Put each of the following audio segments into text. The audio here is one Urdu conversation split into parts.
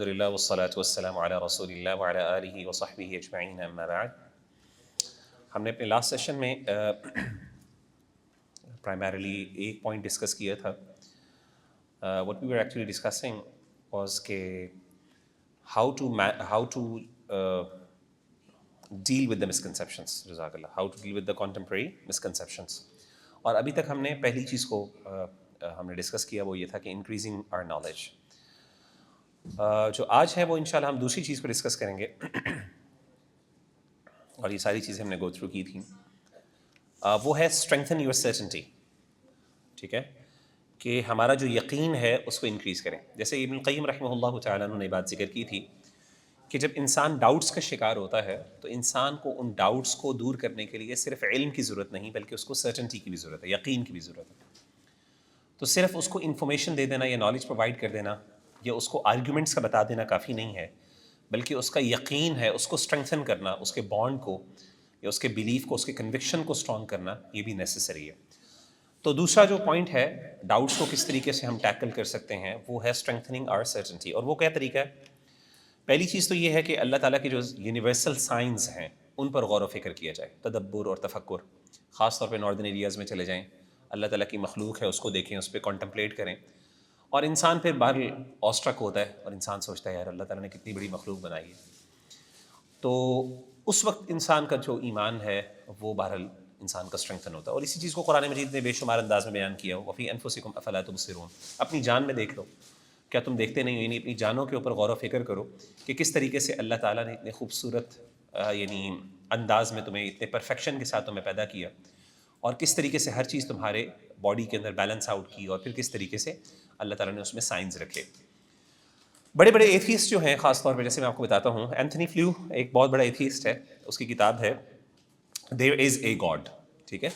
الحمدللہ والصلاة والسلام علی رسول اللہ وعلی آلہ وصحبہ اجمعین اما بعد. ہم نے اپنے لاسٹ سیشن میں پرائمریلی ایک پوائنٹ ڈسکس کیا تھا. what we were actually discussing was کہ how to deal with the misconceptions. جزاک اللہ. how to deal with the contemporary misconceptions. اور ابھی تک ہم نے پہلی چیز کو ہم نے ڈسکس کیا وہ یہ تھا کہ increasing our knowledge. جو آج ہے وہ انشاءاللہ ہم دوسری چیز کو ڈسکس کریں گے اور یہ ساری چیزیں ہم نے گو تھرو کی تھیں. وہ ہے اسٹرینگتھن یور سرٹنٹی. ٹھیک ہے کہ ہمارا جو یقین ہے اس کو انکریز کریں. جیسے ابن القیم رحمہ اللہ تعالیٰ نے بات ذکر کی تھی کہ جب انسان ڈاؤٹس کا شکار ہوتا ہے تو انسان کو ان ڈاؤٹس کو دور کرنے کے لیے صرف علم کی ضرورت نہیں بلکہ اس کو سرٹنٹی کی بھی ضرورت ہے, یقین کی بھی ضرورت ہے. تو صرف اس کو انفارمیشن دے دینا یا نالج پرووائڈ کر دینا یا اس کو آرگیومنٹس کا بتا دینا کافی نہیں ہے, بلکہ اس کا یقین ہے اس کو اسٹرینگتھن کرنا, اس کے بانڈ کو یا اس کے بلیف کو, اس کے کنوکشن کو اسٹرانگ کرنا, یہ بھی نیسسری ہے. تو دوسرا جو پوائنٹ ہے ڈاؤٹس کو کس طریقے سے ہم ٹیکل کر سکتے ہیں وہ ہے اسٹرینگتھننگ آور سرٹنٹی. اور وہ کیا طریقہ ہے؟ پہلی چیز تو یہ ہے کہ اللہ تعالیٰ کی جو یونیورسل سائنس ہیں ان پر غور و فکر کیا جائے, تدبر اور تفکر. خاص طور پہ ناردرن ایریاز میں چلے جائیں, اللہ تعالیٰ کی مخلوق ہے اس کو دیکھیں, اس پہ کانٹمپلیٹ کریں. اور انسان پھر باہر آسٹرک ہوتا ہے اور انسان سوچتا ہے یار اللہ تعالیٰ نے کتنی بڑی مخلوق بنائی ہے. تو اس وقت انسان کا جو ایمان ہے وہ بہرحال انسان کا اسٹرینگتھن ہوتا ہے. اور اسی چیز کو قرآن مجید نے بے شمار انداز میں بیان کیا. وفی انفسکم افلا تبصرون, اپنی جان میں دیکھ لو, کیا تم دیکھتے نہیں ہو؟ یعنی اپنی جانوں کے اوپر غور و فکر کرو کہ کس طریقے سے اللہ تعالیٰ نے اتنے خوبصورت یعنی انداز میں تمہیں اتنے پرفیکشن کے ساتھ تمہیں پیدا کیا, اور کس طریقے سے ہر چیز تمہارے باڈی کے اندر بیلنس آؤٹ کی, اور پھر کس طریقے سے اللہ تعالیٰ نے اس میں سائنس رکھے. بڑے بڑے ایتھیسٹ جو ہیں خاص طور پہ, جیسے میں آپ کو بتاتا ہوں, اینتھنی فلیو ایک بہت بڑا ایتھیسٹ ہے, اس کی کتاب ہے دیر از اے گاڈ. ٹھیک ہے,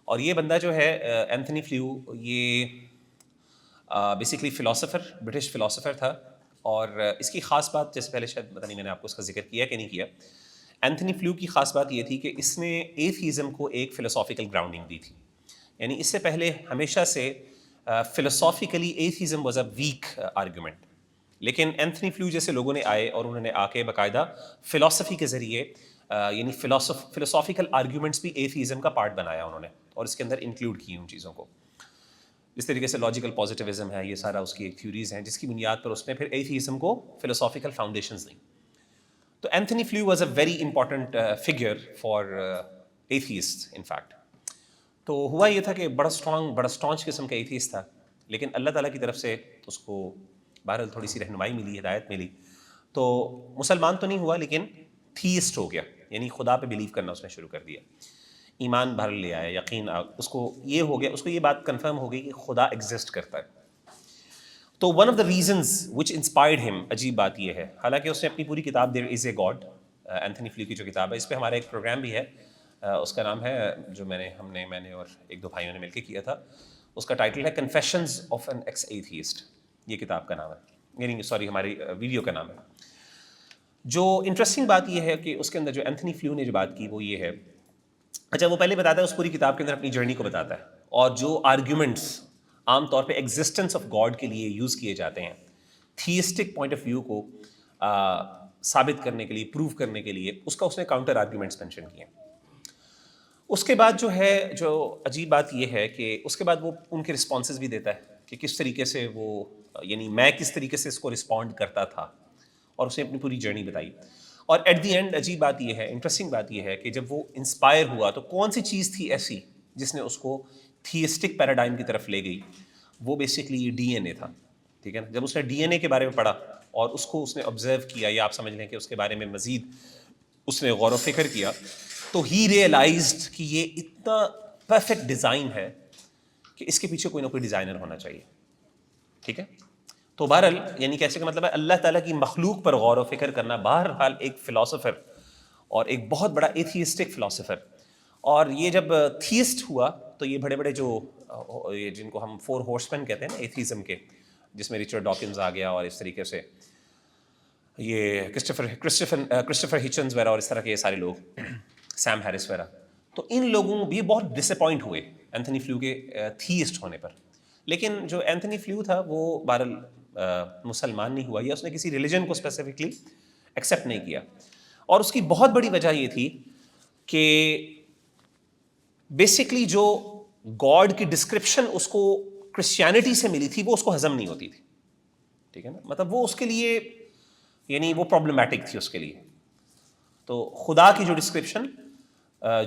اور یہ بندہ جو ہے اینتھنی فلیو, یہ بیسکلی فلاسفر, برٹش فلاسفر تھا. اور اس کی خاص بات, جیسے پہلے شاید پتہ نہیں میں نے آپ کو اس کا ذکر کیا کہ نہیں کیا, اینتھنی فلیو کی خاص بات یہ تھی کہ اس نے ایتھیزم کو ایک فلسافیکل گراؤنڈنگ دی تھی. یعنی اس سے پہلے ہمیشہ سے philosophically atheism was a weak argument, لیکن اینتھنی فلیو جیسے لوگوں نے آئے اور انہوں نے آ کے باقاعدہ فلسفی کے ذریعے یعنی فلسافیکل آرگیومنٹس بھی ایتھیزم کا پارٹ بنایا انہوں نے, اور اس کے اندر انکلوڈ کی ان چیزوں کو. جس طریقے سے لاجیکل پازیٹیوزم ہے, یہ سارا اس کی ایک تھیوریز ہیں جس کی بنیاد پر اس نے پھر ایتھیزم کو فلسافیکل فاؤنڈیشنز دیں. تو Anthony Flew was a very important figure for atheist in fact. تو ہوا یہ تھا کہ بڑا اسٹرانچ قسم کا ایتھیسٹ تھا, لیکن اللہ تعالیٰ کی طرف سے اس کو بہرحال تھوڑی سی رہنمائی ملی, ہدایت ملی. تو مسلمان تو نہیں ہوا لیکن تھیسٹ ہو گیا, یعنی خدا پہ بلیو کرنا اس نے شروع کر دیا, ایمان بھر لے آیا, یقین اس کو یہ ہو گیا, اس کو یہ بات کنفرم ہو گئی کہ خدا ایگزسٹ کرتا ہے. تو one of the reasons which inspired ہم, عجیب بات یہ ہے, حالانکہ اس نے اپنی پوری کتاب دیر از اے گاڈ, اینتھنی فلیو کی جو کتاب ہے, اس پہ ہمارا ایک پروگرام بھی ہے, اس کا نام ہے, جو میں نے اور ایک دو بھائیوں نے مل کے کیا تھا, اس کا ٹائٹل ہے confessions of an ex atheist. یہ کتاب کا نام ہے, یعنی سوری ہماری ویڈیو کا نام ہے. جو انٹرسٹنگ بات یہ ہے کہ اس کے اندر جو اینتھنی فلیو نے جو بات کی وہ یہ ہے, اچھا وہ پہلے بتاتا ہے اس پوری کتاب کے اندر اپنی جرنی کو بتاتا ہے, اور جو آرگیومنٹس عام طور پہ ایگزسٹنس آف گاڈ کے لیے یوز کیے جاتے ہیں تھیسٹک پوائنٹ آف ویو کو ثابت کرنے کے لیے, پروو کرنے کے لیے, اس کا اس نے کاؤنٹر آرگیومنٹس مینشن کیے. اس کے بعد جو ہے, جو عجیب بات یہ ہے کہ اس کے بعد وہ ان کے رسپانسز بھی دیتا ہے کہ کس طریقے سے وہ, یعنی میں کس طریقے سے اس کو رسپونڈ کرتا تھا, اور اس نے اپنی پوری جرنی بتائی. اور ایٹ دی اینڈ عجیب بات یہ ہے, انٹرسٹنگ بات یہ ہے کہ جب وہ انسپائر ہوا تو کون سی چیز تھی ایسی جس نے اس کو تھیسٹک پیراڈائم کی طرف لے گئی؟ وہ بیسکلی ڈی این اے تھا. ٹھیک ہے نا, جب اس نے ڈی این اے کے بارے میں پڑھا اور اس کو اس نے آبزرو کیا, یا آپ سمجھ لیں کہ اس کے بارے میں مزید اس نے غور و فکر کیا, تو ہی ریئلائزڈ کہ یہ اتنا پرفیکٹ ڈیزائن ہے کہ اس کے پیچھے کوئی نہ کوئی ڈیزائنر ہونا چاہیے. ٹھیک ہے, تو بہرحال یعنی کیسے کا مطلب ہے اللہ تعالیٰ کی مخلوق پر غور و فکر کرنا. بہرحال ایک فلاسفر اور ایک بہت بڑا ایتھیسٹک فلاسفر, اور یہ جب تھیسٹ ہوا تو یہ بڑے بڑے جو جن کو ہم 4 ہارسمین کہتے ہیں نا ایتھیزم کے, جس میں رچرڈ ڈاکنز آ گیا, اور اس طریقے سے یہ کرسٹوفر ہچنز وغیرہ, اور اس طرح کے یہ سارے لوگ, سیم ہیرس وغیرہ, تو ان لوگوں بھی بہت ڈس اپوائنٹ ہوئے اینتھنی فلیو کے تھیسٹ ہونے پر. لیکن جو اینتھنی فلیو تھا وہ بہرحال مسلمان نہیں ہوا یا اس نے کسی ریلیجن کو اسپیسیفکلی ایکسیپٹ نہیں کیا. اور اس کی بہت بڑی وجہ یہ تھی کہ بیسکلی جو گاڈ کی ڈسکرپشن اس کو کرسچینٹی سے ملی تھی وہ اس کو ہضم نہیں ہوتی تھی. ٹھیک ہے نا, مطلب وہ اس کے لیے یعنی وہ پرابلمٹک تھی اس کے لیے. تو خدا کی جو ڈسکرپشن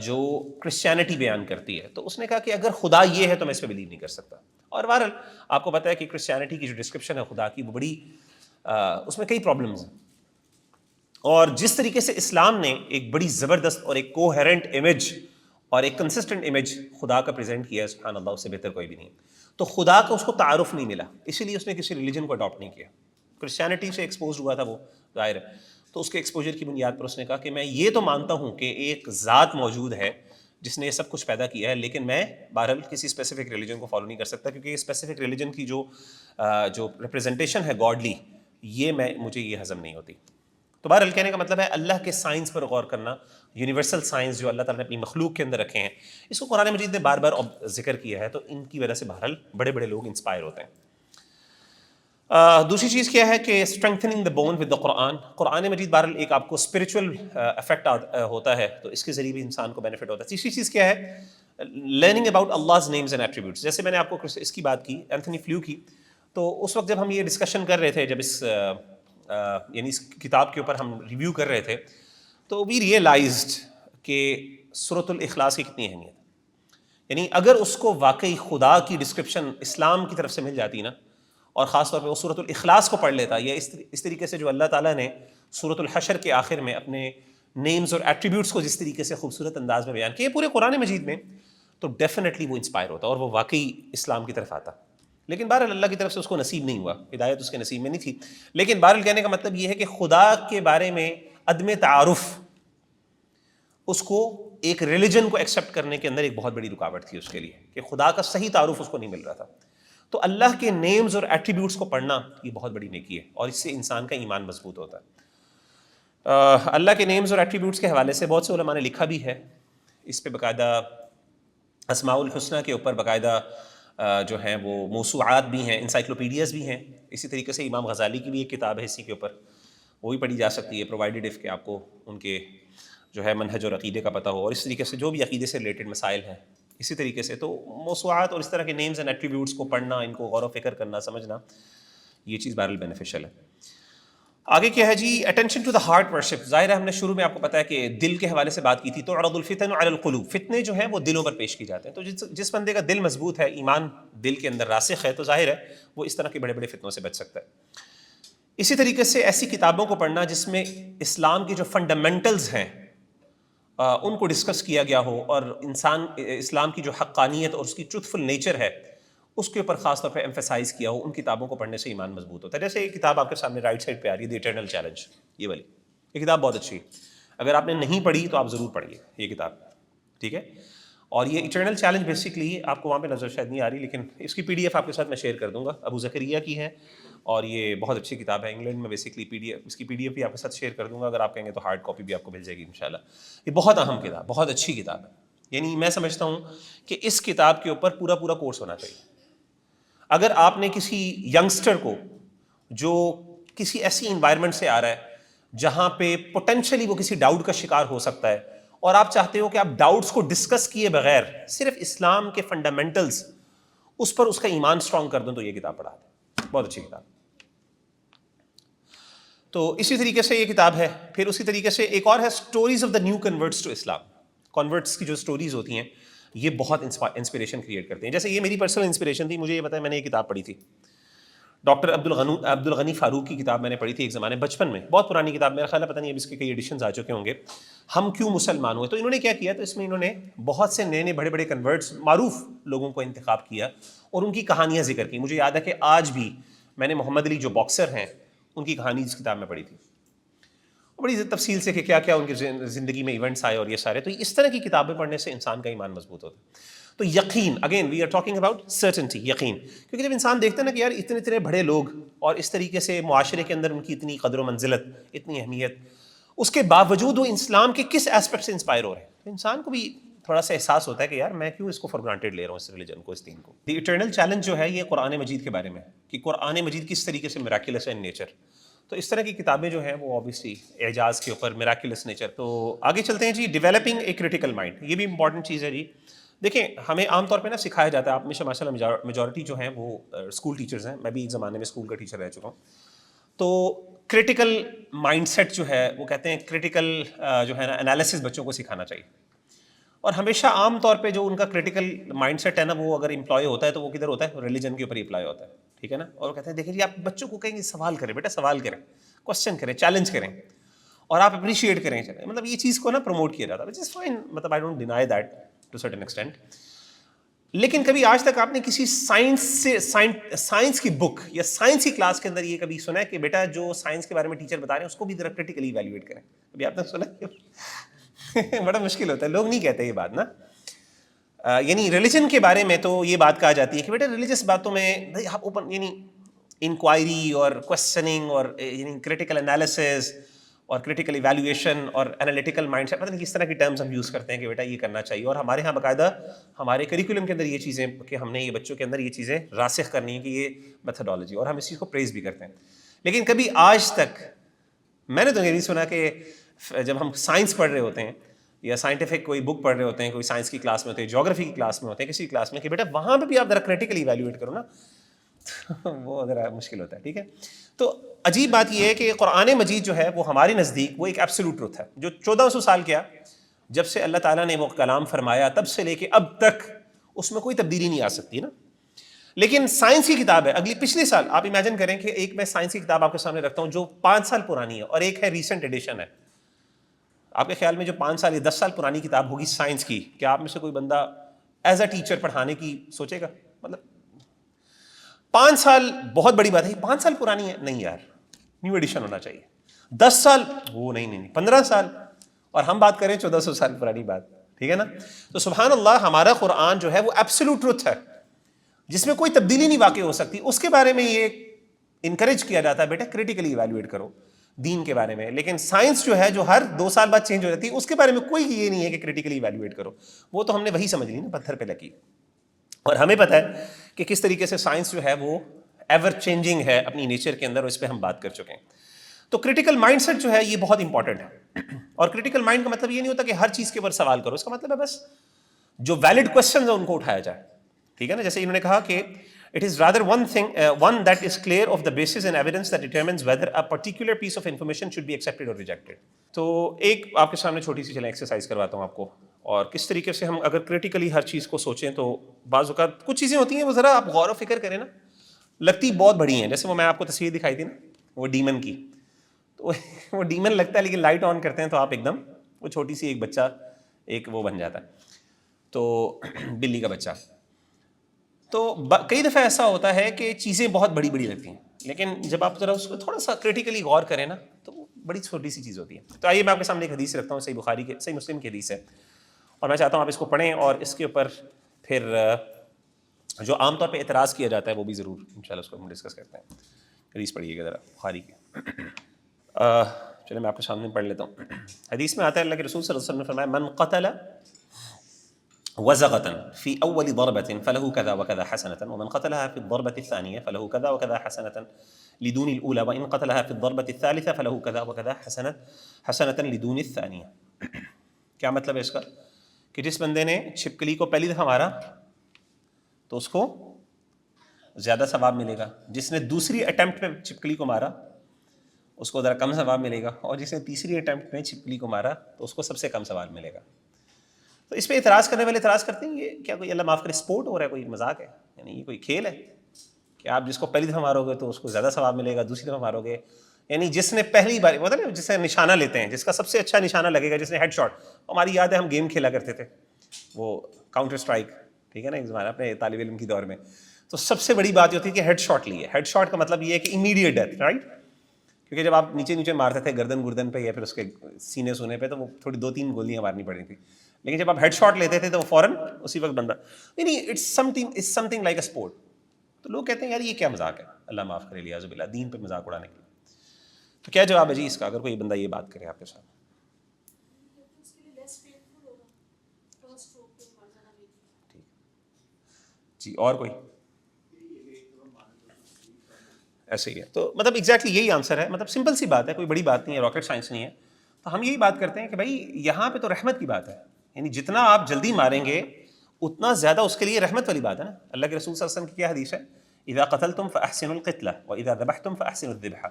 جو کرسچینٹی بیان کرتی ہے, تو اس نے کہا کہ اگر خدا یہ ہے تو میں اس پہ بلیو نہیں کر سکتا. اور بہرحال آپ کو پتہ ہے کہ کرسچینٹی کی جو ڈسکرپشن ہے خدا کی وہ بڑی اس میں کئی پرابلمز ہیں. اور جس طریقے سے اسلام نے ایک بڑی زبردست اور ایک کوہیرنٹ امیج اور ایک کنسسٹنٹ امیج خدا کا پریزنٹ کیا ہے, سبحان اللہ, اس سے بہتر کوئی بھی نہیں. تو خدا کا اس کو تعارف نہیں ملا, اسی لیے اس نے کسی ریلیجن کو اڈاپٹ نہیں کیا. کرسچینٹی سے ایکسپوز ہوا تھا وہ, ظاہر ہے. تو اس کے ایکسپوجر کی بنیاد پر اس نے کہا کہ میں یہ تو مانتا ہوں کہ ایک ذات موجود ہے جس نے یہ سب کچھ پیدا کیا ہے, لیکن میں بہرحال کسی اسپیسیفک ریلیجن کو فالو نہیں کر سکتا, کیونکہ اسپیسیفک ریلیجن کی جو ریپرزنٹیشن ہے گاڈلی, یہ مجھے یہ ہضم نہیں ہوتی. تو بہرحال کہنے کا مطلب ہے اللہ کے سائنس پر غور کرنا, یونیورسل سائنس جو اللہ تعالیٰ نے اپنی مخلوق کے اندر رکھے ہیں, اس کو قرآن مجید نے بار بار ذکر کیا ہے, تو ان کی وجہ سے بہرحال بڑے بڑے لوگ انسپائر ہوتے ہیں. دوسری چیز کیا ہے کہ اسٹرینتھننگ دا بون ود دا قرآن. قرآن مجید بہرحال ایک آپ کو اسپرچول افیکٹ ہوتا ہے, تو اس کے ذریعے بھی انسان کو بینیفٹ ہوتا ہے. تیسری چیز کیا ہے, learning about اللہز names and attributes. جیسے میں نے آپ کو اس کی بات کی, اینتھنی فلیو کی, تو اس وقت جب ہم یہ ڈسکشن کر رہے تھے, جب یعنی اس کتاب کے اوپر ہم ریویو کر رہے تھے, تو وی ریئلائزڈ کہ سورۃ الاخلاص کی کتنی اہمیت ہے. یعنی اگر اس کو واقعی خدا کی ڈسکرپشن اسلام کی طرف سے مل جاتی نا, اور خاص طور پہ وہ سورۃ الاخلاص کو پڑھ لیتا, یا اس طریقے سے جو اللہ تعالیٰ نے سورۃ الحشر کے آخر میں اپنے نیمز اور ایٹریبیوٹس کو جس طریقے سے خوبصورت انداز میں بیان کیا پورے قرآن مجید میں, تو ڈیفینیٹلی وہ انسپائر ہوتا اور وہ واقعی اسلام کی طرف آتا. لیکن بہرحال اللہ کی طرف سے اس کو نصیب نہیں ہوا, ہدایت اس کے نصیب میں نہیں تھی. لیکن بہرحال کہنے کا مطلب یہ ہے کہ خدا کے بارے میں عدم تعارف اس کو ایک ریلیجن کو ایکسیپٹ کرنے کے اندر ایک بہت بڑی رکاوٹ تھی اس کے لیے, کہ خدا کا صحیح تعارف اس کو نہیں مل رہا تھا. تو اللہ کے نیمز اور ایٹریبیوٹس کو پڑھنا یہ بہت بڑی نیکی ہے, اور اس سے انسان کا ایمان مضبوط ہوتا ہے. اللہ کے نیمز اور ایٹریبیوٹس کے حوالے سے بہت سے علماء نے لکھا بھی ہے, اس پہ باقاعدہ اسماء الحسنہ کے اوپر باقاعدہ جو ہیں وہ موسوعات بھی ہیں, انسائکلوپیڈیاز بھی ہیں. اسی طریقے سے امام غزالی کی بھی ایک کتاب ہے اسی کے اوپر, وہ بھی پڑھی جا سکتی ہے, پرووائڈیڈ اف کہ آپ کو ان کے جو ہے منہج اور عقیدے کا پتہ ہو, اور اس طریقے سے جو بھی عقیدے سے ریلیٹڈ مسائل ہیں. اسی طریقے سے تو موسوعات اور اس طرح کے نیمز اینڈ ایٹریبیوٹس کو پڑھنا, ان کو غور و فکر کرنا, سمجھنا, یہ چیز بہرحال بینیفیشل ہے. آگے کیا ہے جی, attention to the heart worship. ظاہر ہے ہم نے شروع میں آپ کو پتا ہے کہ دل کے حوالے سے بات کی تھی, تو عرض الفتن علی القلوب, فتنے جو ہیں وہ دلوں پر پیش کی جاتے ہیں. تو جس بندے کا دل مضبوط ہے, ایمان دل کے اندر راسخ ہے, تو ظاہر ہے وہ اس طرح کے بڑے بڑے فتنوں سے بچ سکتا ہے. اسی طریقے سے ایسی کتابوں کو پڑھنا جس میں اسلام کی جو فنڈامنٹلز ہیں ان کو ڈسکس کیا گیا ہو, اور اسلام کی جو حقانیت اور اس کی ٹروتھفل نیچر ہے اس کے اوپر خاص طور پہ ایمفیسائز کیا ہو, ان کتابوں کو پڑھنے سے ایمان مضبوط ہوتا ہے. جیسے یہ کتاب آپ کے سامنے رائٹ سائڈ پہ آ رہی ہے, دی ایٹرنل چیلنج, یہ والی, یہ کتاب بہت اچھی ہے. اگر آپ نے نہیں پڑھی تو آپ ضرور پڑھیے یہ کتاب, ٹھیک ہے. اور یہ ایٹرنل چیلنج بیسکلی آپ کو وہاں پہ نظر شاید نہیں آ رہی, لیکن اس کی PDF آپ کے ساتھ میں شیئر کر دوں گا, ابو زکریا کی ہے, اور یہ بہت اچھی کتاب ہے. انگلینڈ میں بیسکلی اس کی PDF بھی آپ کے ساتھ شیئر کر دوں گا, اگر آپ کہیں گے تو ہارڈ کاپی بھی آپ کو مل جائے گی انشاءاللہ. یہ بہت اہم کتاب, بہت اچھی کتاب ہے. یعنی میں سمجھتا ہوں کہ اس کتاب کے اوپر پورا کورس ہونا چاہیے. اگر آپ نے کسی ینگسٹر کو جو کسی ایسی انوائرمنٹ سے آ رہا ہے جہاں پہ پوٹینشلی وہ کسی ڈاؤٹ کا شکار ہو سکتا ہے, اور آپ چاہتے ہو کہ آپ ڈاؤٹس کو ڈسکس کیے بغیر صرف اسلام کے فنڈامنٹلز اس پر اس کا ایمان سٹرونگ کر دوں, تو یہ کتاب پڑھا دیں, بہت اچھی کتاب. تو اسی طریقے سے یہ کتاب ہے. پھر اسی طریقے سے ایک اور ہے, stories of the new converts to Islam. Converts کی جو اسٹوریز ہوتی ہیں یہ بہت انسپریشن کریٹ کرتے ہیں. جیسے یہ میری پرسنل انسپریشن تھی, مجھے یہ پتا ہے, میں نے یہ کتاب پڑھی تھی, ڈاکٹر عبد الغنی فاروق کی کتاب میں نے پڑھی تھی ایک زمانے بچپن میں, بہت پرانی کتاب, میرا خیال ہے پتہ نہیں اب اس کے کئی ایڈیشنز آ چکے ہوں گے. ہم کیوں مسلمان ہوئے, تو انہوں نے کیا کیا, تو اس میں انہوں نے بہت سے نئے بڑے بڑے کنورٹس, معروف لوگوں کو انتخاب کیا اور ان کی کہانیاں ذکر کی. مجھے یاد ہے کہ آج بھی میں نے محمد علی جو باکسر ہیں ان کی کہانی اس کتاب میں پڑھی تھی, بڑی تفصیل سے کہ کیا کیا ان کی زندگی میں ایونٹس آئے اور یہ سارے. تو اس طرح کی کتابیں پڑھنے سے انسان کا ایمان مضبوط ہوتا ہے. تو یقین, again we are talking about certainty, یقین, کیونکہ جب انسان دیکھتا ہے نا کہ یار اتنے بڑے لوگ اور اس طریقے سے معاشرے کے اندر ان کی اتنی قدر و منزلت, اتنی اہمیت, اس کے باوجود وہ اسلام کے کس ایسپیکٹ سے انسپائر ہو رہے ہیں, تو انسان کو بھی تھوڑا سا احساس ہوتا ہے کہ یار میں کیوں اس کو فار گرانٹیڈ لے رہا ہوں اس ریلیجن کو, اس دین کو. دی ایٹرنل چیلنج جو ہے یہ قرآن مجید کے بارے میں ہے کہ قرآن مجید کس طریقے سے میراکلس ہے ان نیچر. تو اس طرح کی کتابیں جو ہیں وہ آبویسلی اعجاز کے اوپر, میراکلس نیچر. تو آگے چلتے ہیں جی. ڈیولپنگ اے کریٹیکل مائنڈ, یہ بھی امپورٹنٹ چیز ہے جی. دیکھیں ہمیں عام طور پہ نا سکھایا جاتا ہے, آپ میں سے ماشاء اللہ میجورٹی جو ہیں وہ اسکول ٹیچرز ہیں, میں بھی ایک زمانے میں اسکول کا ٹیچر رہ چکا ہوں. تو کریٹیکل مائنڈ سیٹ جو ہے وہ کہتے ہیں کریٹیکل جو ہے نا انالیسس بچوں کو سکھانا چاہیے. اور ہمیشہ عام طور پہ جو ان کا کریٹیکل مائنڈ سیٹ ہے نا وہ اگر امپلائی ہوتا ہے تو وہ کدھر ہوتا ہے, ریلیجن کے اوپر امپلائی ہوتا ہے, ٹھیک ہے نا. اور وہ کہتے ہیں دیکھیں جی آپ بچوں کو کہیں گے سوال کریں, بیٹا سوال کریں, کوشچن کریں, چیلنج کریں, اور آپ اپریشیٹ کریں. مطلب یہ چیز کو نا پروموٹ کیا جاتا ہے, وچ از فائن, مطلب I don't deny that to certain extent. لیکن کبھی آج تک آپ نے کسی سائنس کی بک یا سائنس کی کلاس کے اندر یہ کبھی سنا ہے کہ بیٹا جو سائنس کے بارے میں ٹیچر بتا رہے ہیں اس کو بھی ذرا کریٹیکلی ایویلویٹ کریں؟ ابھی آپ نے سنا؟ بڑا مشکل ہوتا ہے, لوگ نہیں کہتے یہ بات نا. یعنی ریلیجن کے بارے میں تو یہ بات کہا جاتی ہے کہ بیٹا ریلیجس باتوں میں آپ اوپن, یعنی انکوائری اور کوشچننگ اور یعنی کریٹیکل انالیسز اور کریٹیکل ایویلویشن اور انالیٹیکل مائنڈ سیٹ, پتہ نہیں کس طرح کی ٹرمز ہم یوز کرتے ہیں کہ بیٹا یہ کرنا چاہیے. اور ہمارے ہاں باقاعدہ ہمارے کریکولم کے اندر یہ چیزیں کہ ہم نے یہ بچوں کے اندر یہ چیزیں راسخ کرنی ہے کہ یہ میتھڈالوجی, اور ہم اس چیز کو پریز بھی کرتے ہیں. لیکن کبھی آج تک میں نے تو یہ نہیں سنا کہ جب ہم سائنس پڑھ رہے ہوتے ہیں یا سائنٹیفک کوئی بک پڑھ رہے ہوتے ہیں, کوئی سائنس کی کلاس میں ہوتے ہیں, جیوگرافی کی کلاس میں ہوتے ہیں, کسی کلاس میں, کہ بیٹا وہاں پہ بھی آپ ذرا کریٹیکلی ایویلویٹ کرو نا, وہ ذرا مشکل ہوتا ہے. ٹھیک ہے. تو عجیب بات یہ ہے کہ قرآن مجید جو ہے وہ ہمارے نزدیک وہ ایک ایبسولوٹ ٹروتھ ہے جو 1400 سال کیا جب سے اللہ تعالیٰ نے وہ کلام فرمایا تب سے لے کے اب تک اس میں کوئی تبدیلی نہیں آ سکتی نا. لیکن سائنس کی کتاب ہے, پچھلے سال آپ امیجن کریں کہ ایک میں سائنس کی کتاب آپ کے سامنے رکھتا ہوں جو 5 سال پرانی ہے اور ایک ہے ریسنٹ ایڈیشن ہے. آپ کے خیال میں جو 5 سال یا 10 سال پرانی کتاب ہوگی سائنس کی, کیا آپ میں سے کوئی بندہ ایز اے ٹیچر پڑھانے کی سوچے گا؟ مطلب 5 سال بہت بڑی بات ہے, 5 سال پرانی ہے, نہیں یار نیو ایڈیشن ہونا چاہیے. 10 سال وہ نہیں, 15 سال, اور ہم بات کریں 1400 سال پرانی بات, ٹھیک ہے نا. تو سبحان اللہ ہمارا قرآن جو ہے وہ ایبسولوٹ ٹروتھ ہے جس میں کوئی تبدیلی نہیں واقع ہو سکتی. اس کے بارے میں یہ انکریج کیا جاتا ہے بیٹا کریٹیکلی ایویلویٹ کرو دین کے بارے میں. لیکن سائنس جو ہے جو ہر 2 سال بعد چینج ہو جاتی ہے اس کے بارے میں کوئی یہ نہیں ہے کہ کریٹیکلی ایویلویٹ کرو. وہ تو ہم نے وہی سمجھ لی نا, پتھر پہ لکی. اور ہمیں پتہ ہے کہ کس طریقے سے سائنس جو ہے وہ ایور چینجنگ ہے اپنی نیچر کے اندر, اور اس پہ ہم بات کر چکے ہیں. تو کریٹیکل مائنڈ سیٹ جو ہے یہ بہت امپورٹنٹ ہے. اور کریٹیکل مائنڈ کا مطلب یہ نہیں ہوتا کہ ہر چیز کے اوپر سوال کرو, اس کا مطلب ہے بس جو ویلڈ کوسچنز ہیں ان کو اٹھایا جائے, ٹھیک ہے نا. جیسے انہوں نے کہا کہ it is rather one that is clear of the basis and evidence that determines whether a particular piece of information should be accepted or rejected. تو ایک آپ کے سامنے چھوٹی سی چلیں ایکسرسائز کرواتا ہوں آپ کو, اور کس طریقے سے ہم اگر کریٹیکلی ہر چیز کو سوچیں تو بعض اوقات کچھ چیزیں ہوتی ہیں وہ ذرا آپ غور و فکر کریں نا, لگتی بہت بڑی ہیں. جیسے وہ میں آپ کو تصویر دکھائی تھی نا وہ ڈیمن کی, تو وہ ڈیمن لگتا ہے لیکن لائٹ آن کرتے ہیں تو آپ ایک دم وہ چھوٹی سی ایک بچہ ایک وہ بن جاتا ہے, تو بلی کا بچہ. تو کئی دفعہ ایسا ہوتا ہے کہ چیزیں بہت بڑی بڑی لگتی ہیں, لیکن جب آپ ذرا اس کو تھوڑا سا کریٹیکلی غور کریں نا تو وہ بڑی چھوٹی سی چیز ہوتی ہے. تو آئیے میں آپ کے سامنے ایک حدیث رکھتا ہوں, صحیح بخاری کے, صحیح مسلم کی حدیث ہے, اور میں چاہتا ہوں آپ اس کو پڑھیں اور اس کے اوپر پھر جو عام طور پہ اعتراض کیا جاتا ہے وہ بھی ضرور انشاءاللہ اس کو ہم ڈسکس کرتے ہیں. حدیث پڑھیے گا ذرا بخاری کی. چلیں میں آپ کے سامنے پڑھ لیتا ہوں. حدیث میں آتا ہے اللہ کے رسول صلی اللہ علیہ وسلم نے فرمایا من قتل وزغة في أول ضربة فله كذا وكذا حسنة ومن قتلها في الضربة الثانية فله كذا وكذا حسنة لدون الأولى وإن قتلها في الضربة الثالثة فله كذا وكذا حسنة لدون الثانية. کیا مطلب ہے اس کا؟ کہ جس بندے نے چھپکلی کو پہلی دفعہ مارا تو اس کو زیادہ ثواب ملے گا, جس نے دوسری اٹیمپٹ میں چھپکلی کو مارا اس کو ذرا کم ثواب ملے گا, اور جس نے تیسری اٹیمپٹ میں چھپکلی کو مارا تو اس کو سب سے کم ثواب ملے گا. تو اس پہ اعتراض کرنے والے اعتراض کرتے ہیں یہ کیا کوئی اللہ معاف کرے اسپورٹ ہو رہا ہے, کوئی مذاق ہے, یعنی یہ کوئی کھیل ہے کہ آپ جس کو پہلی دفعہ مارو گے تو اس کو زیادہ ثواب ملے گا, دوسری دفعہ مارو گے یعنی جس نے پہلی بار ہوتا ہے نا جس سے نشانہ لیتے ہیں, جس کا سب سے اچھا نشانہ لگے گا, جس نے ہیڈ شاٹ. ہماری یاد ہے ہم گیم کھیلا کرتے تھے وہ کاؤنٹر اسٹرائک, ٹھیک ہے نا, ایک زمانہ اپنے طالب علم کی دور میں. تو سب سے بڑی بات یہ ہوتی ہے کہ ہیڈ شاٹ لیے. ہیڈ شاٹ کا مطلب یہ ہے کہ امیڈیٹ ڈیتھ, رائٹ, کیونکہ جب آپ نیچے نیچے مارتے تھے گردن پہ یا پھر اس کے سینے سونے پہ تو وہ تھوڑی 2-3 گولیاں مارنی پڑی تھیں. لیکن جب آپ ہیڈ شاٹ لیتے تھے تو وہ فوراً اسی وقت بندہ, یعنی it's something like a sport. تو لوگ کہتے ہیں یار یہ کیا مذاق ہے, اللہ معاف کرے لیاذ باللہ, دین پہ مذاق اڑانے کے لیے. تو کیا جواب ہے جی اس کا اگر کوئی بندہ یہ بات کرے آپ کے ساتھ؟ جی اور کوئی ایسے ہی ہے. تو مطلب ایگزیکٹلی یہی آنسر ہے. مطلب سمپل سی بات ہے, کوئی بڑی بات نہیں ہے, راکٹ سائنس نہیں ہے. تو ہم یہی بات کرتے ہیں کہ بھائی یہاں پہ تو رحمت کی بات ہے, یعنی جتنا آپ جلدی ماریں گے اتنا زیادہ اس کے لیے رحمت والی بات ہے نا. اللہ کے رسول صلی اللہ علیہ وسلم کی کیا حدیث ہے, اذا قتلتم فاحسنوا القتلہ واذا ذبحتم فاحسنوا الذبح,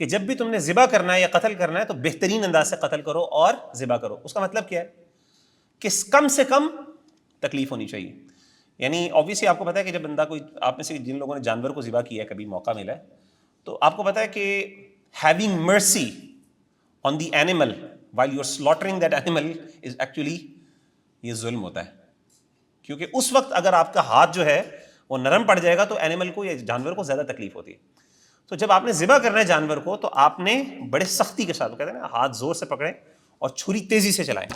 کہ جب بھی تم نے ذبح کرنا ہے یا قتل کرنا ہے تو بہترین انداز سے قتل کرو اور ذبح کرو. اس کا مطلب کیا ہے کہ کم سے کم تکلیف ہونی چاہیے. یعنی اوبویسلی آپ کو پتا ہے کہ جب بندہ کوئی, آپ میں سے جن لوگوں نے جانور کو ذبح کیا ہے کبھی موقع ملا ہے, تو آپ کو پتا ہے کہ having mercy on the animal while you're slaughtering that animal is actually یہ ظلم ہوتا ہے. کیونکہ اس وقت اگر آپ کا ہاتھ جو ہے وہ نرم پڑ جائے گا تو اینیمل کو یا جانور کو زیادہ تکلیف ہوتی ہے. تو جب آپ نے ذبح کرنا ہے جانور کو تو آپ نے بڑے سختی کے ساتھ, کہتے ہیں نا ہاتھ زور سے پکڑیں اور چھری تیزی سے چلائیں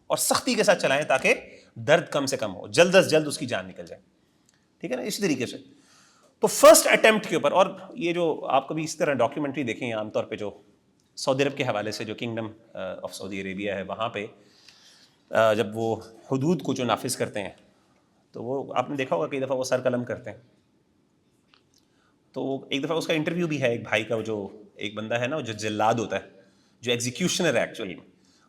اور سختی کے ساتھ چلائیں تاکہ درد کم سے کم ہو, جلد از جلد اس کی جان نکل جائے. ٹھیک ہے نا, اسی طریقے سے. تو فرسٹ اٹیمپٹ کے اوپر, اور یہ جو آپ کبھی اس طرح ڈاکیومنٹری دیکھیں عام طور پہ جو سعودی عرب کے حوالے سے, جو کنگڈم آف سعودی عربیہ ہے, وہاں پہ جب وہ حدود کو جو نافذ کرتے ہیں تو وہ آپ نے دیکھا ہوگا کئی دفعہ وہ سر قلم کرتے ہیں. تو ایک دفعہ اس کا انٹرویو بھی ہے ایک بھائی کا, جو ایک بندہ ہے نا جو جلاد ہوتا ہے, جو ایگزیکیوشنر ہے ایکچولی,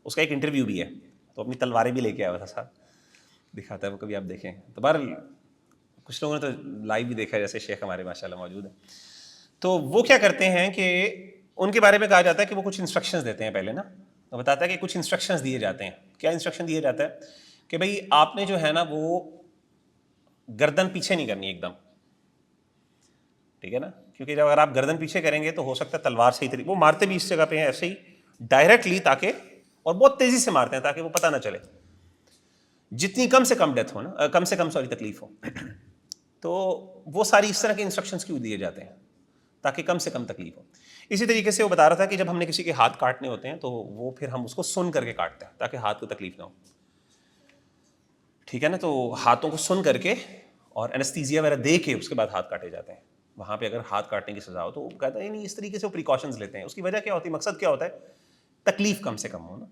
اس کا ایک انٹرویو بھی ہے. تو اپنی تلواریں بھی لے کے آیا ہوا تھا ساتھ, دکھاتا ہے وہ, کبھی آپ دیکھیں. تو بہرحال کچھ لوگوں نے تو لائیو بھی دیکھا ہے, جیسے شیخ ہمارے ماشاء اللہ موجود ہیں. تو وہ کیا کرتے ہیں کہ ان کے بارے میں کہا جاتا ہے کہ وہ کچھ انسٹرکشنز دیتے ہیں پہلے نا, تو بتاتا ہے کہ کچھ انسٹرکشنز دیے جاتے ہیں. کیا انسٹرکشن دیا جاتا ہے کہ بھائی آپ نے جو ہے نا وہ گردن پیچھے نہیں کرنی ایک دم, ٹھیک ہے نا, کیونکہ جب اگر آپ گردن پیچھے کریں گے تو ہو سکتا ہے تلوار صحیح طریقے, وہ مارتے بھی اس جگہ پہ ہیں ایسے ہی ڈائریکٹلی, تاکہ, اور بہت تیزی سے مارتے ہیں تاکہ وہ پتہ نہ چلے, جتنی کم سے کم ڈیتھ ہو نا, کم سے کم تکلیف ہو. تو وہ ساری اس طرح کے انسٹرکشنز کیوں دیے جاتے ہیں, تاکہ کم سے کم تکلیف ہو. اسی طریقے سے وہ بتا رہا تھا کہ جب ہم نے کسی کے ہاتھ کاٹنے ہوتے ہیں تو وہ پھر ہم اس کو سن کر کے کاٹتے ہیں تاکہ ہاتھ کو تکلیف نہ ہو. ٹھیک ہے نا, تو ہاتھوں کو سن کر کے اور انستیزیا وغیرہ دے کے اس کے بعد ہاتھ کاٹے جاتے ہیں. وہاں پہ اگر ہاتھ کاٹنے کی سزا ہو تو وہ کہتا ہے نہیں, اس طریقے سے وہ پریکاشنز لیتے ہیں. اس کی وجہ کیا ہوتی ہے, مقصد کیا ہوتا ہے, تکلیف کم سے کم ہو نا.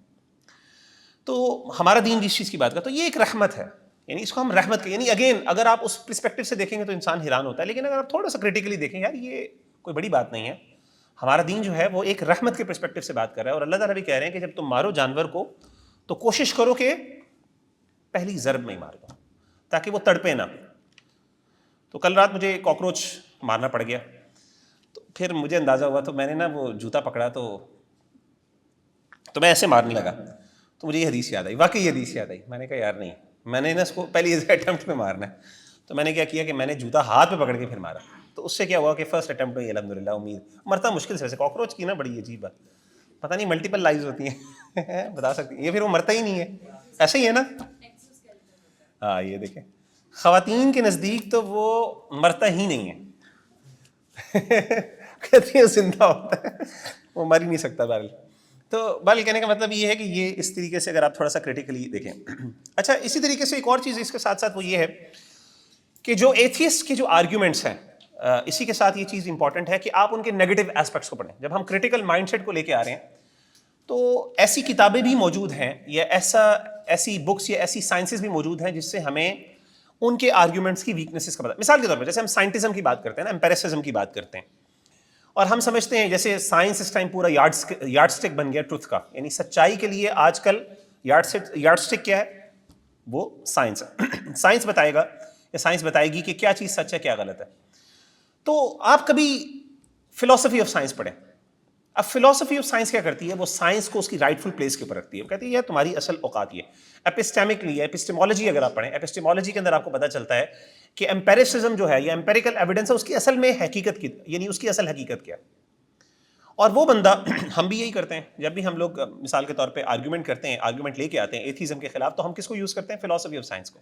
تو ہمارا دین جس چیز کی بات کرتا تو یہ ایک رحمت ہے, یعنی اس کو ہم رحمت کے, یعنی اگین اگر آپ اس پرسپیکٹو سے دیکھیں گے تو انسان حیران ہوتا ہے, لیکن اگر آپ تھوڑا سا کریٹیکلی دیکھیں, یار یہ کوئی بڑی بات نہیں ہے. ہمارا دین جو ہے وہ ایک رحمت کے پرسپیکٹو سے بات کر رہا ہے. اور اللہ تعالیٰ بھی کہہ رہے ہیں کہ جب تم مارو جانور کو تو کوشش کرو کہ پہلی ضرب میں ہی مار دو تاکہ وہ تڑپے نہ. تو کل رات مجھے کاکروچ مارنا پڑ گیا, تو پھر مجھے اندازہ ہوا, تو میں نے نا وہ جوتا پکڑا تو میں ایسے مارنے لگا. تو مجھے یہ حدیث یاد آئی, واقعی یہ حدیث یاد آئی. میں نے کہا یار نہیں, میں نے نا اس کو پہلی اٹیمپٹ میں مارنا ہے. تو میں نے کیا کیا کہ میں نے جوتا ہاتھ پہ پکڑ کے پھر مارا. تو اس سے کیا ہوا کہ فرسٹ اٹیمپٹ میں الحمد للہ, امید مرتا مشکل سے, ویسے کاکروچ کی نا بڑی عجیب بات, پتہ نہیں ملٹیپل لائز ہوتی ہیں بتا سکتی ہیں, یہ پھر وہ مرتا ہی نہیں ہے, ایسے ہی ہے نا. ہاں یہ دیکھیں, خواتین کے نزدیک تو وہ مرتا ہی نہیں ہے کہتی ہیں زندہ ہوتا ہے, وہ مر ہی نہیں سکتا. بہرحال تو بال کہنے کا مطلب یہ ہے کہ یہ اس طریقے سے اگر آپ تھوڑا سا کریٹیکلی دیکھیں. اچھا, اسی طریقے سے ایک اور چیز اس کے ساتھ ساتھ وہ یہ ہے کہ جو ایتھیسٹ کے جو آرگیومنٹس ہیں, اسی کے ساتھ یہ چیز امپورٹنٹ ہے کہ آپ ان کے نیگیٹو ایسپیکٹس کو پڑھیں. جب ہم کریٹیکل مائنڈ سیٹ کو لے کے آ رہے ہیں تو ایسی کتابیں بھی موجود ہیں یا ایسی بکس یا ایسی سائنسز بھی موجود ہیں جس سے ہمیں ان کے آرگیومنٹس کی ویکنیسز کا پتہ. مثال کے طور پر جیسے ہم سائنٹزم کی بات کرتے ہیں نا, امپیریسزم کی بات کرتے ہیں, اور ہم سمجھتے ہیں جیسے سائنس اس ٹائم پورا یارڈ اسٹک بن گیا ٹروتھ کا, یعنی سچائی کے لیے آج کل یارڈ اسٹک کیا ہے, وہ سائنس ہے. سائنس بتائے گا یا سائنس بتائے گی کہ کیا چیز سچ ہے کیا غلط ہے. تو آپ کبھی فلاسفی آف سائنس پڑھیں. اب فلاسفی آف سائنس کیا کرتی ہے, وہ سائنس کو اس کی رائٹ فل پلیس کے اوپر رکھتی ہے. وہ کہتی ہے یہ تمہاری اصل اوقات یہ ایپسٹیمکلی, ایپسٹیمولوجی اگر آپ پڑھیں, ایپسٹیمولوجی کے اندر آپ کو پتہ چلتا ہے کہ امپیریسزم جو ہے یا امپیریکل ایویڈنس ہے, اس کی اصل میں حقیقت کی, یعنی اس کی اصل حقیقت کیا ہے. اور وہ بندہ, ہم بھی یہی کرتے ہیں جب بھی ہم لوگ مثال کے طور پہ آرگیومنٹ کرتے ہیں, آرگیومنٹ لے کے آتے ہیں ایتھیزم کے خلاف, تو ہم کس کو یوز کرتے ہیں, فلاسفی آف سائنس کو.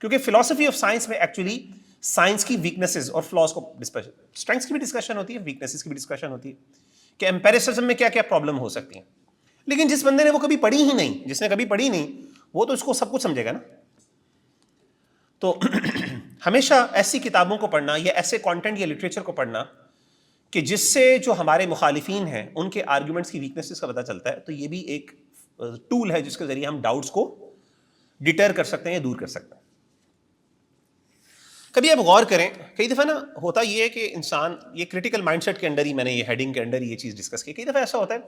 کیونکہ فلاسفی آف سائنس میں ایکچولی سائنس کی ویکنیسز اور فلاز کو اسٹرینگس کی بھی ڈسکشن ہوتی ہے, ویکنیسز کی بھی ڈسکشن ہوتی ہے کہ امپیریسزم میں کیا کیا پرابلم ہو سکتی ہیں. لیکن جس بندے نے وہ کبھی پڑھی ہی نہیں, جس نے کبھی پڑھی نہیں, وہ تو اس کو سب کچھ سمجھے گا نا. تو ہمیشہ ایسی کتابوں کو پڑھنا یا ایسے کانٹینٹ یا لٹریچر کو پڑھنا کہ جس سے جو ہمارے مخالفین ہیں ان کے آرگیومنٹس کی ویکنیسز کا پتہ چلتا ہے, تو یہ بھی ایک ٹول ہے جس کے ذریعے ہم ڈاؤٹس کو ڈیٹر کر سکتے ہیں یا دور کر سکتے ہیں. کبھی آپ غور کریں، کئی دفعہ نا ہوتا یہ ہے کہ انسان، یہ کریٹیکل مائنڈ سیٹ کے اندر ہی میں نے یہ ہیڈنگ کے اندر یہ چیز ڈسکس کی، کئی دفعہ ایسا ہوتا ہے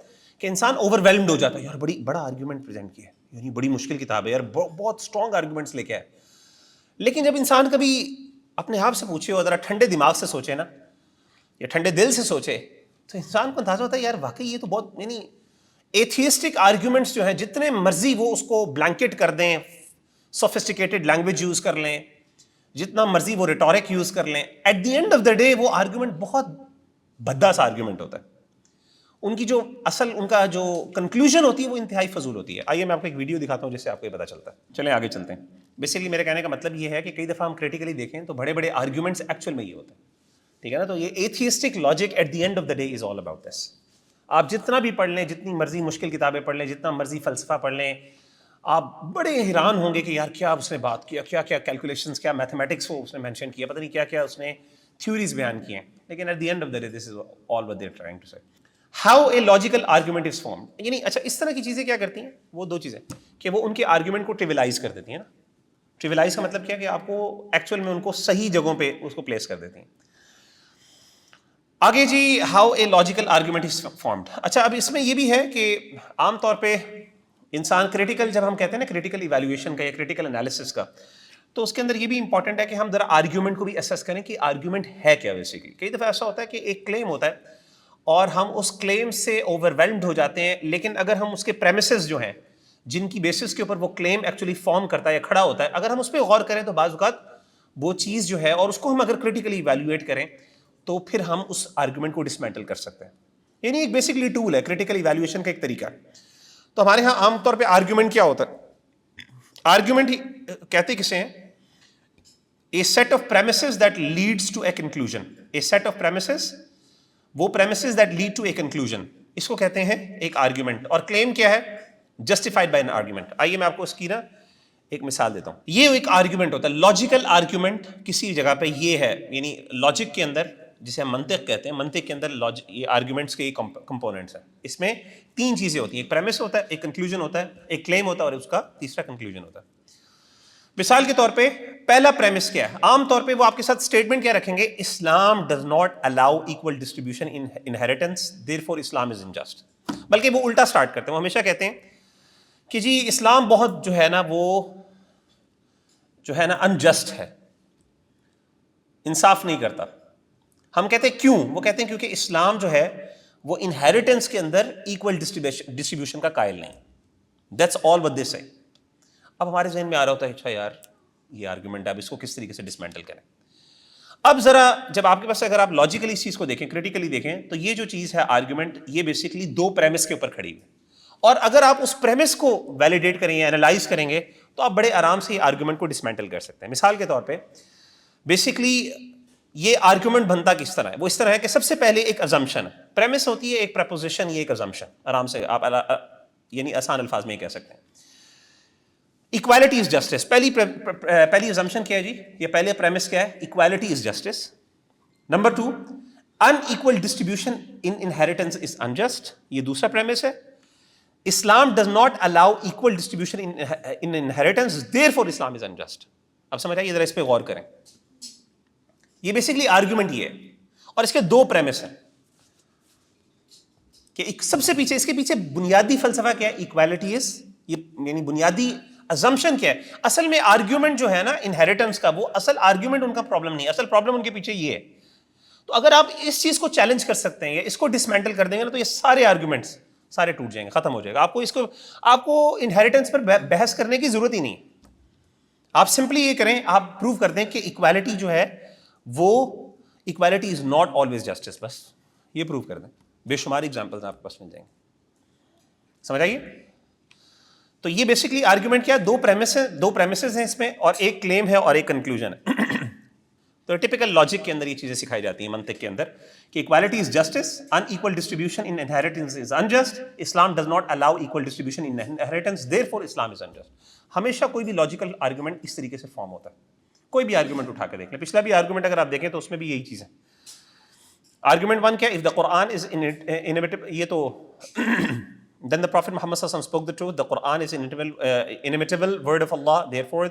کہ انسان اوور ویلمڈ ہو جاتا ہے، یار بڑا آرگیومنٹ پریزنٹ کیا ہے، یعنی بڑی مشکل کتاب ہے یار، بہت اسٹرانگ آرگیومنٹس لے کے آئے. لیکن جب انسان کبھی اپنے آپ سے پوچھے اور ذرا ٹھنڈے دماغ سے سوچے نا، یا ٹھنڈے دل سے سوچے، تو انسان کو اندازہ ہوتا ہے یار واقعی یہ تو بہت، یعنی ایتھیسٹک آرگیومنٹس جو ہیں جتنے مرضی وہ اس کو بلینکٹ کر دیں، سوفسٹیکیٹڈ لینگویج یوز کر لیں، جتنا مرضی وہ ریٹورک یوز کر لیں، at the end of the day وہ آرگیومنٹ بہت بھدا سا آرگیومنٹ ہوتا ہے. ان کی جو اصل ان کا جو کنکلوژن ہوتی ہے وہ انتہائی فضول ہوتی ہے. آئیے میں آپ کو ایک ویڈیو دکھاتا ہوں جس سے آپ کو یہ پتہ چلتا ہے. چلیں آگے چلتے ہیں. بیسیکلی میرے کہنے کا مطلب یہ ہے کہ کئی دفعہ ہم کریٹیکلی دیکھیں تو بڑے بڑے آرگیومنٹس ایکچوئل میں یہ ہوتے ہیں، ٹھیک ہے نا. تو یہ atheistic logic at the end of the day is all about this. آپ جتنا بھی پڑھ لیں، جتنی مرضی مشکل کتابیں پڑھ لیں، جتنا مرضی فلسفہ پڑھ لیں، آپ بڑے حیران ہوں گے کہ یار کیا اس نے بات کیا، کیا کیا کیلکولیشنز، کیا میتھمیٹکس وہ اس نے مینشن کیا، پتہ نہیں کیا کیا اس نے تھیوریز بیان کی ہیں. لیکن at the end of the day this is all what they are trying to say. How a logical argument is formed, یعنی اچھا اس طرح کی چیزیں کیا کرتی ہیں، وہ دو چیزیں کہ وہ ان کے آرگیومنٹ کو ٹریولائز کر دیتی ہیں نا. ٹریولائز کا مطلب کیا کہ آپ کو ایکچوئل میں ان کو صحیح جگہوں پہ اس کو پلیس کر دیتی ہیں. آگے جی، how a logical argument is formed. اچھا اب اس میں یہ بھی ہے کہ عام طور پہ انسان کریٹیکل، جب ہم کہتے ہیں نا کریٹیکل ایویلویشن کا یا کریٹیکل انالیسس کا، تو اس کے اندر یہ بھی امپورٹنٹ ہے کہ ہم ذرا آرگیومنٹ کو بھی اسیس کریں کہ آرگیومنٹ ہے کیا. بیسیکلی کئی دفعہ ایسا ہوتا ہے کہ ایک کلیم ہوتا ہے اور ہم اس کلیم سے اوور ویلمڈ ہو جاتے ہیں، لیکن اگر ہم اس کے پریمیسز جو ہیں جن کی بیسس کے اوپر وہ کلیم ایکچولی فارم کرتا ہے یا کھڑا ہوتا ہے، اگر ہم اس پہ غور کریں تو بعض اوقات وہ چیز جو ہے اور اس کو ہم اگر کریٹیکلی ایویلویٹ کریں تو پھر ہم اس آرگیومنٹ کو ڈسمینٹل کر سکتے ہیں. یعنی ایک بیسکلی ٹول ہے، کریٹیکل ایویلویشن کا ایک طریقہ ہے. تو ہمارے ہاں عام طور پہ آرگیومنٹ کیا ہوتا ہے؟ آرگیومنٹ کہتے کسے ہیں؟ A set of premises that leads to a conclusion. A set of premises, وہ premises that lead to a conclusion, اس کو کہتے ہیں ایک آرگیومنٹ. اور کلیم کیا ہے؟ Justified by an argument. آئیے میں آپ کو اس کی نا ایک مثال دیتا ہوں. یہ ایک آرگیومنٹ ہوتا ہے، لاجیکل آرگیومنٹ کسی جگہ پہ یہ ہے، یعنی لاجک کے اندر جسے ہم منطق کہتے ہیں، منطق کے اندر یہ آرگیومنٹس کے کمپوننٹس ہیں. اس میں تین چیزیں ہوتی ہیں، ایک پریمس ہوتا ہے، ایک کنکلوژن ہوتا ہے، ایک کلیم ہوتا ہے اور اس کا تیسرا کنکلوژن ہوتا ہے. مثال کے طور پہ پہلا پریمس کیا ہے؟ عام طور پہ وہ آپ کے ساتھ اسٹیٹمنٹ کیا رکھیں گے؟ Islam does not allow equal distribution in inheritance therefore Islam is unjust. بلکہ وہ الٹا سٹارٹ کرتے ہیں، وہ ہمیشہ کہتے ہیں کہ جی اسلام بہت جو ہے نا وہ جو ہے نا انجسٹ ہے، انصاف نہیں کرتا. ہم کہتے ہیں کیوں؟ وہ کہتے ہیں کیونکہ اسلام جو ہے وہ انہیریٹنس کے اندر ایکول ڈسٹریبیوشن کا قائل نہیں. دیٹس آل وٹ دے سے. اب ہمارے ذہن میں آ رہا ہوتا ہے اچھا یار یہ آرگیومنٹ ہے، اب اس کو کس طریقے سے ڈسمینٹل کریں. اب ذرا جب آپ کے پاس اگر آپ لاجیکلی اس چیز کو دیکھیں، کریٹیکلی دیکھیں، تو یہ جو چیز ہے آرگیومنٹ، یہ بیسکلی دو پریمس کے اوپر کھڑی ہے. اور اگر آپ اس پریمس کو ویلیڈیٹ کریں یا انالائز کریں گے تو آپ بڑے آرام سے یہ آرگیومنٹ کو ڈسمینٹل کر سکتے ہیں. مثال کے طور پہ بیسکلی یہ آرگیومنٹ بنتا کس طرح ہے؟ وہ اس طرح ہے کہ سب سے پہلے ایک ازمپشن ہے، پریمس ہوتی ہے ایک پریپوزیشن، یہ ایک ازمپشن. آرام سے آپ یعنی آسان الفاظ میں یہ کہہ سکتے ہیں ایکوالٹی از جسٹس. پہلی ازمپشن کیا ہے جی؟ یہ پہلے پریمس کیا ہے؟ Equality is justice. Number 2، unequal distribution in inheritance is unjust. یہ دوسرا پریمس ہے. Islam does not allow equal distribution in inheritance therefore Islam is unjust. اب سمجھ آئیے، ذرا اس پہ غور کریں. یہ بیسکلی آرگیومنٹ یہ ہے اور اس کے دو پریمس ہیں کہ سب سے پیچھے، اس کے پیچھے بنیادی فلسفہ کیا ہے؟ ایکوالٹی از، یہ یعنی بنیادی ازمپشن کیا ہے؟ اصل میں آرگیومنٹ جو ہے نا انہیریٹنس کا، وہ اصل آرگیومنٹ ان کا پرابلم نہیں ہے، اصل پرابلم ان کے پیچھے یہ ہے. تو اگر آپ اس چیز کو چیلنج کر سکتے ہیں یا اس کو ڈسمینٹل کر دیں گے نا، تو یہ سارے آرگیومنٹس سارے ٹوٹ جائیں گے، ختم ہو جائے گا. آپ کو انہیریٹنس پر بحث کرنے کی ضرورت ہی نہیں. آپ سمپلی یہ کریں، آپ پروو کر دیں کہ ایکوالٹی جو ہے وہ equality is not always justice. بس یہ پروو کر دیں. بے شمار ایگزامپلز آپ کے پاس مل جائیں گے. سمجھ آئیے؟ تو یہ بیسکلی آرگیومنٹ کیا ہے؟ دو پریمیسز ہیں اس میں، اور ایک کلیم ہے اور ایک کنکلوژن ہے. تو ٹپیکل لاجک کے اندر یہ چیزیں سکھائی جاتی ہیں، منطق کے اندر، کہ equality is justice, unequal distribution in inheritance is unjust, Islam does not allow equal distribution in inheritance therefore Islam is unjust. ہمیشہ کوئی بھی لاجیکل آرگیومنٹ اس طریقے سے فارم ہوتا ہے. کوئی بھی آرگیومنٹ اٹھا کے دیکھ لیں، پچھلا بھی آرگیومنٹ اگر آپ دیکھیں تو اس میں بھی یہی چیز ہے. آرگیومنٹ 1 کیا؟ If the Quran is inevitable. یہ تو Then the Prophet Muhammad sallallahu alaihi wasallam spoke the truth. The Quran is inimitable word of Allah. Therefore,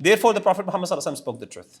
Therefore, the Prophet Muhammad sallallahu alaihi wasallam spoke the truth.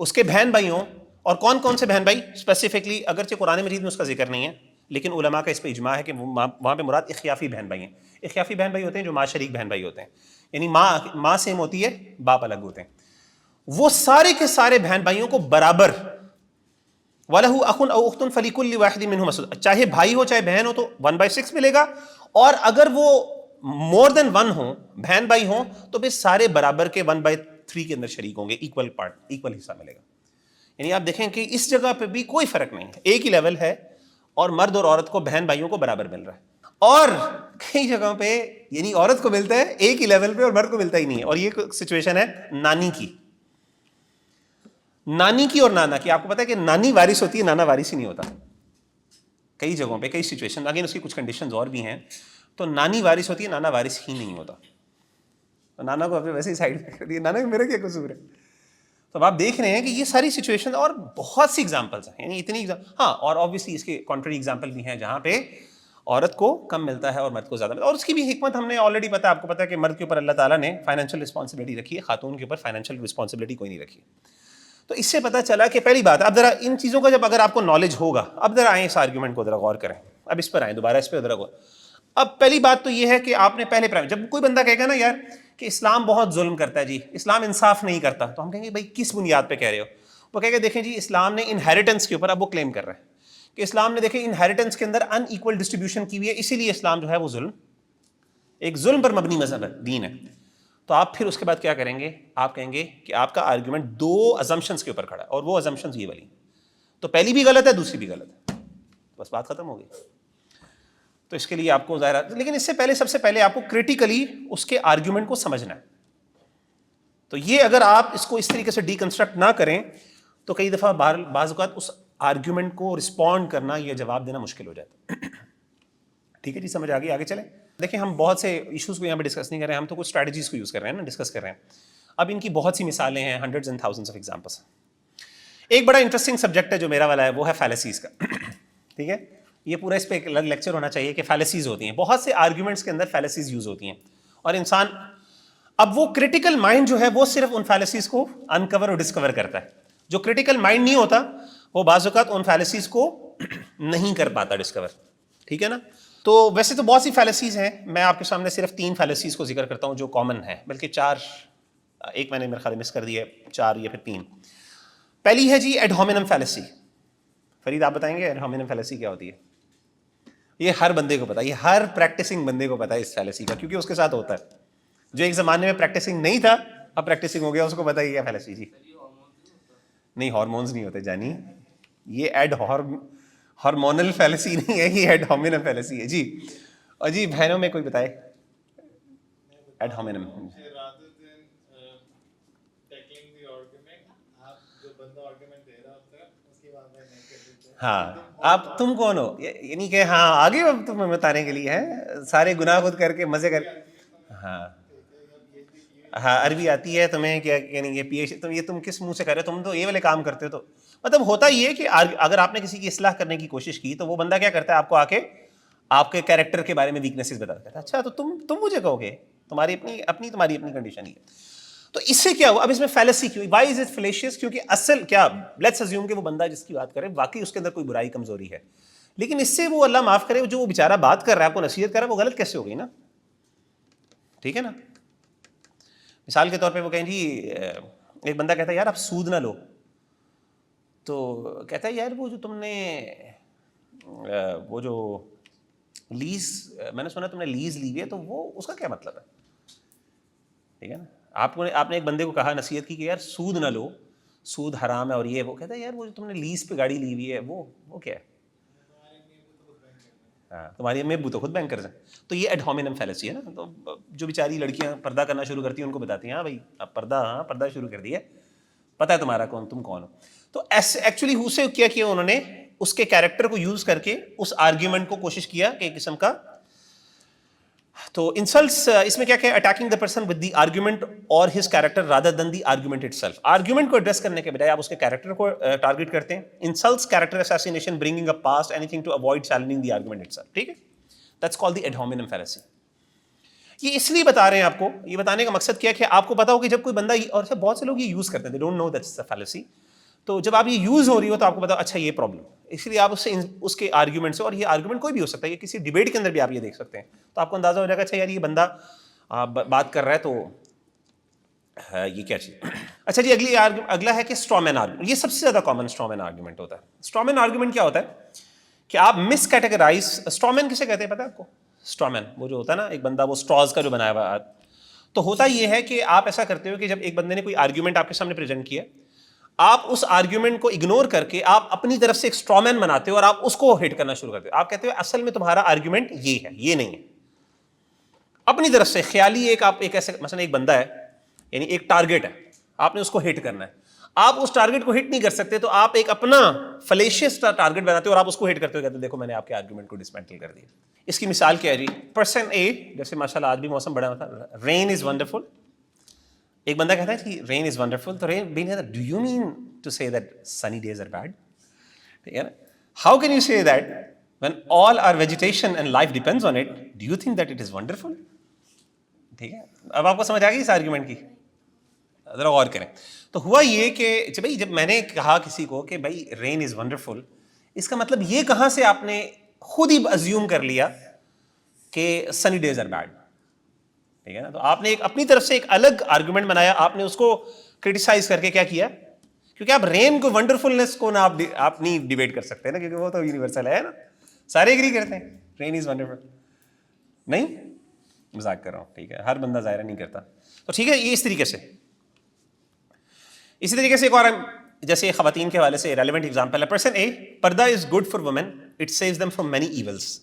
اس کے بہن بھائی ہوں. اور کون کون سے بہن بھائی اسپیسیفکلی, اگرچہ قرآن مجید میں اس کا ذکر نہیں ہے لیکن علماء کا اس پہ اجماع ہے کہ وہاں پہ مراد اخیافی بہن بھائی ہیں. اخیافی بہن بھائی ہوتے ہیں جو ماں شریک بہن بھائی ہوتے ہیں, یعنی ماں سیم ہوتی ہے, باپ الگ ہوتے ہیں. وہ سارے کے سارے بہن بھائیوں کو برابر وَلَهُ أَخٌ أَوْ أُخْتٌ فَلِكُلِّ وَاحِدٍ مِّنْهُمَا السُّدُسُ, چاہے بھائی ہو چاہے بہن ہو تو 1/6 ملے گا. اور اگر وہ مور دین 1 ہوں, بہن بھائی ہوں, تو پھر سارے برابر کے 1/3 کے اندر شریک ہوں گے, ایکول پارٹ, ایکول حصہ ملے گا. یعنی آپ دیکھیں کہ اس جگہ پہ بھی کوئی فرق نہیں ہے, ایک ہی لیول ہے, اور مرد اور عورت کو بہن بھائیوں کو برابر مل رہا ہے. اور کئی جگہوں پہ یعنی عورت کو ملتا ہے ایک ہی لیول پہ اور مرد کو ملتا ہی نہیں ہے. اور یہ سچویشن ہے نانی کی اور نانا کی. آپ کو پتا ہے کہ نانی وارث ہوتی ہے, نانا وارث ہی نہیں ہوتا کئی جگہوں پہ, کئی سچویشن. اگین اس کی کچھ کنڈیشنز اور بھی ہیں. تو نانی وارث ہوتی ہے, نانا وارث ہی نہیں ہوتا. تو نانا کو اپنے ویسے ہی سائڈ پہ کر دیا, نانا میرا کیا قصور ہے. تو اب آپ دیکھ رہے ہیں کہ یہ ساری سچویشن اور بہت سی ایگزامپلس ہیں, یعنی اتنی ہاں. اور آبویسلی اس کے کانٹری ایگزامپل بھی ہیں جہاں پہ عورت کو کم ملتا ہے اور مرد کو زیادہ ملتا ہے. اور اس کی بھی حکمت ہم نے آلریڈی پتا ہے, آپ کو پتا ہے کہ مرد کے اوپر اللہ تعالیٰ نے فائنینشیل رسپانسبلٹی رکھی ہے, خاتون کے اوپر فائنینشیل رسپانسبلٹی کوئی نہیں رکھی. تو اس سے پتہ چلا کہ پہلی بات, اب ذرا ان چیزوں کا جب اگر آپ کو نالج ہوگا, اب ذرا آئیں اس آرگیومنٹ کو ذرا غور کریں, اب اس پر آئیں دوبارہ, اس پہ ذرا غور. اب پہلی بات تو یہ ہے کہ آپ نے پہلے جب کوئی بندہ کہے گا نا یار کہ اسلام بہت ظلم کرتا ہے جی, اسلام انصاف نہیں کرتا, تو ہم کہیں گے بھائی کس بنیاد پہ کہہ رہے ہو. وہ کہے گا دیکھیں جی اسلام نے انہیریٹنس کے اوپر, اب وہ کلیم کر رہے ہیں کہ اسلام نے دیکھیں انہیریٹنس کے اندر ان ایکول ڈسٹریبیوشن کی ہوئی ہے, اسی لیے اسلام جو ہے وہ ایک ظلم پر مبنی مذہب ہے, دین ہے. تو آپ پھر اس کے بعد کیا کریں گے, آپ کہیں گے کہ آپ کا آرگیومنٹ 2 ازمپشنز کے اوپر کھڑا ہے, اور وہ ازمپشنز یہ والی, تو پہلی بھی غلط ہے دوسری بھی غلط ہے, بس بات ختم ہو گئی. تو اس کے لیے آپ کو ظاہر, لیکن اس سے پہلے سب سے پہلے آپ کو کریٹیکلی اس کے آرگیومنٹ کو سمجھنا ہے. تو یہ اگر آپ اس کو اس طریقے سے ڈیکنسٹرکٹ نہ کریں تو کئی دفعہ بعض اوقات اس آرگیومنٹ کو رسپونڈ کرنا یا جواب دینا مشکل ہو جاتا ہے. ٹھیک ہے جی, سمجھ آ گئی, آگے چلیں. دیکھیں ہم بہت سے ایشوز کو یہاں پہ ڈسکس نہیں کر رہے ہیں, ہم تو کچھ اسٹریٹجیز کو یوز کر رہے ہیں نا, ڈسکس کر رہے ہیں. اب ان کی بہت سی مثالیں ہیں, hundreds and thousands of examples. ایک بڑا انٹرسٹنگ سبجیکٹ ہے جو میرا والا ہے, وہ ہے فیلیسیز کا. ٹھیک ہے, یہ پورا اس پہ ایک الگ لیکچر ہونا چاہیے کہ فیلیسیز ہوتی ہیں, بہت سے آرگیومنٹس کے اندر فیلیسیز یوز ہوتی ہیں. اور انسان اب وہ کریٹیکل مائنڈ جو ہے وہ صرف ان فیلیسیز کو انکور اور ڈسکور کرتا ہے. جو کریٹیکل مائنڈ نہیں ہوتا وہ بعض اوقات ان فیلیسیز کو نہیں کر پاتا ڈسکور. ٹھیک ہے نا. تو ویسے تو بہت سی فیلیسیز ہیں, میں آپ کے سامنے صرف 3 فیلیسیز کو ذکر کرتا ہوں جو کامن ہے, بلکہ 4, ایک میں نے میرے خیال مس کر دی ہے, 4 یا پھر 3. پہلی ہے جی ایڈ ہومینم فیلیسی. فرید آپ بتائیں گے ایڈ ہومینم فیلیسی کیا ہوتی ہے؟ یہ ہر بندے کو پتا ہے, یہ ہر پریکٹسنگ بندے کو پتا ہے اس فیلیسی کا, کیونکہ اس کے ساتھ ہوتا ہے. جو ایک زمانے میں پریکٹسنگ نہیں تھا اب پریکٹسنگ ہو گیا, اس کو پتا ہی کیا فیلیسی. جی نہیں, ہارمونز نہیں ہوتے جانی, یہ ایڈ ہارمونل فیلیسی نہیں ہے, یہ ایڈ ہومینم فیلیسی ہے. جی اور جی بہنوں میں کوئی بتائے ایڈ ہومینم. ہاں آپ تم کون ہو, یعنی کہ ہاں آگے اب تمہیں بتانے کے لیے ہے, سارے گناہ خود کر کے مزے کر. ہاں ہاں عربی آتی ہے تمہیں کیا, یعنی یہ تم کس منہ سے کر رہے ہو, تم تو یہ والے کام کرتے ہو. تو مطلب ہوتا یہ ہے کہ اگر آپ نے کسی کی اصلاح کرنے کی کوشش کی تو وہ بندہ کیا کرتا ہے, آپ کو آ کے آپ کے کیریکٹر کے بارے میں ویکنیسز بتاتا ہے. اچھا تو تم مجھے کہو گے, تمہاری اپنی کنڈیشن ہی ہے. تو اس سے کیا ہوا, اب اس میں فیلیسی کیوں, وائی از اٹ فلیشیس, کیونکہ اصل کیا, لیٹس اسیوم کہ وہ بندہ جس کی بات کرے واقعی اس کے اندر کوئی برائی کمزوری ہے, لیکن اس سے وہ اللہ معاف کرے جو وہ بیچارہ بات کر رہا ہے, آپ کو نصیحت کر رہا ہے, وہ غلط کیسے ہو گئی نا. ٹھیک ہے نا. مثال کے طور پہ وہ کہیں جی, ایک بندہ کہتا ہے یار آپ سود نہ لو, تو کہتا ہے یار وہ جو تم نے وہ جو لیز, میں نے سنا تم نے لیز لی ہے, تو وہ اس کا کیا مطلب ہے. ٹھیک ہے نا. آپ نے ایک بندے کو کہا, نصیحت کی کہ یار سود نہ لو, سود حرام ہے, اور یہ وہ کہتا ہے یار وہ جو تم نے لیز پہ گاڑی لی ہوئی ہے وہ کیا ہے. ہاں تمہاری امی ابو تو خود بینکرز ہیں. تو یہ ایڈ ہومینم فیلیسی ہے نا. تو جو بیچاری لڑکیاں پردہ کرنا شروع کرتی ہیں ان کو بتاتی ہیں ہاں بھائی اب پردہ شروع کر دیا, پتہ ہے تمہارا تم کون ہو. تو ایکچولی ہو سے کیا کیا انہوں نے, اس کے کیریکٹر کو یوز کر کے اس آرگیومنٹ کو کوشش کیا کہ ایک قسم کا, تو انسلٹس اس میں کیا کہ attacking the person with the argument اور his character rather than the argument itself. Argument کو ایڈریس کرنے کے بجائے آپ اس کے کیریکٹر کو ٹارگیٹ کرتے ہیں. Insults, character assassination, bringing up past, anything to avoid challenging the argument itself. ٹھیک ہے, that's called the ad hominem fallacy. یہ اس لیے بتا رہے ہیں آپ کو, یہ بتانے کا مقصد کیا ہے کہ آپ کو پتا ہو کہ جب کوئی بندہ, اور بہت سے لوگ یہ یوز کرتے ہیں, they don't know that's a فیلیسی, تو جب آپ یہ یوز ہو رہی ہو تو آپ کو پتا اچھا یہ پرابلم، اس لیے آپ اس کے آرگیومنٹ سے، اور یہ آرگیومنٹ کوئی بھی ہو سکتا ہے، یہ کسی ڈیبیٹ کے اندر بھی آپ یہ دیکھ سکتے ہیں، تو آپ کو اندازہ ہو جائے گا اچھا یار یہ بندہ بات کر رہا ہے تو یہ کیا چیز. اچھا جی اگلا ہے کہ اسٹرامین آرگیومنٹ. یہ سب سے زیادہ کامن اسٹرامین آرگیومنٹ ہوتا ہے. اسٹرامین آرگیومنٹ کیا ہوتا ہے کہ آپ مس کیٹیگرائز. اسٹرامین کسے کہتے ہیں پتہ ہے آپ کو؟ اسٹرامین وہ جو ہوتا ہے نا ایک بندہ، وہ اسٹراز کا جو بنایا ہوا. تو ہوتا یہ ہے کہ آپ ایسا کرتے ہو کہ جب ایک بندے نے کوئی آرگیومنٹ آپ کے سامنے پریزنٹ کیا، آپ اس آرگیومنٹ کو اگنور کر کے آپ اپنی طرف سے ایک اسٹرامین بناتے ہو اور آپ اس کو ہٹ کرنا شروع کرتے ہو. آپ کہتے ہو اصل میں تمہارا آرگیومنٹ یہ ہے، یہ نہیں ہے. اپنی طرف سے خیالی آپ ایک ایسے مثلا ایک بندہ ہے، یعنی ایک ٹارگٹ ہے، آپ نے اس کو ہٹ کرنا ہے. آپ اس ٹارگٹ کو ہٹ نہیں کر سکتے تو آپ ایک اپنا فلیشیس ٹارگٹ بناتے ہو اور آپ اس کو ہٹ کرتے ہو، کہتے ہیں دیکھو میں نے آپ کے آرگیومنٹ کو ڈسمینٹل کر دیا. اس کی مثال کیا ہے جی؟ پرسن اے، جیسے ماشاءاللہ آج بھی موسم بڑا ہوتا ہے، رین از ونڈرفل. ایک بندہ کہتا ہے کہ رین از ونڈرفل، تو rain been do you mean to say that sunny days are bad? ٹھیک ہے نا. How can you say that when all our vegetation and life depends on it, do you think that it is wonderful? ٹھیک ہے، اب آپ کو سمجھ آ گئی اس آرگیومنٹ کی؟ ذرا غور کریں. تو ہوا یہ کہ جب میں نے کہا کسی کو کہ بھائی رین از ونڈرفل، اس کا مطلب یہ کہاں سے آپ نے خود ہی ازیوم کر لیا کہ سنی ڈیز آر بیڈ؟ ٹھیک ہے نا. تو آپ نے ایک اپنی طرف سے ایک الگ آرگیومنٹ بنایا، آپ نے اس کو کرٹیسائز کر کے کیا کیا، کیونکہ آپ رین کو ونڈرفلنس کو نا آپ نہیں ڈیبیٹ کر سکتے نا، کیونکہ وہ تو یونیورسل ہے نا، سارے ایگری کرتے ہیں رین از ونڈرفل. نہیں، مذاق کر رہا ہوں، ٹھیک ہے، ہر بندہ ظاہر نہیں کرتا. تو ٹھیک ہے، یہ اس طریقے سے. اسی طریقے سے ایک اور جیسے خواتین کے حوالے سے ریلیونٹ ایگزامپل ہے. Person A, purdah is good for women, it saves them from many evils.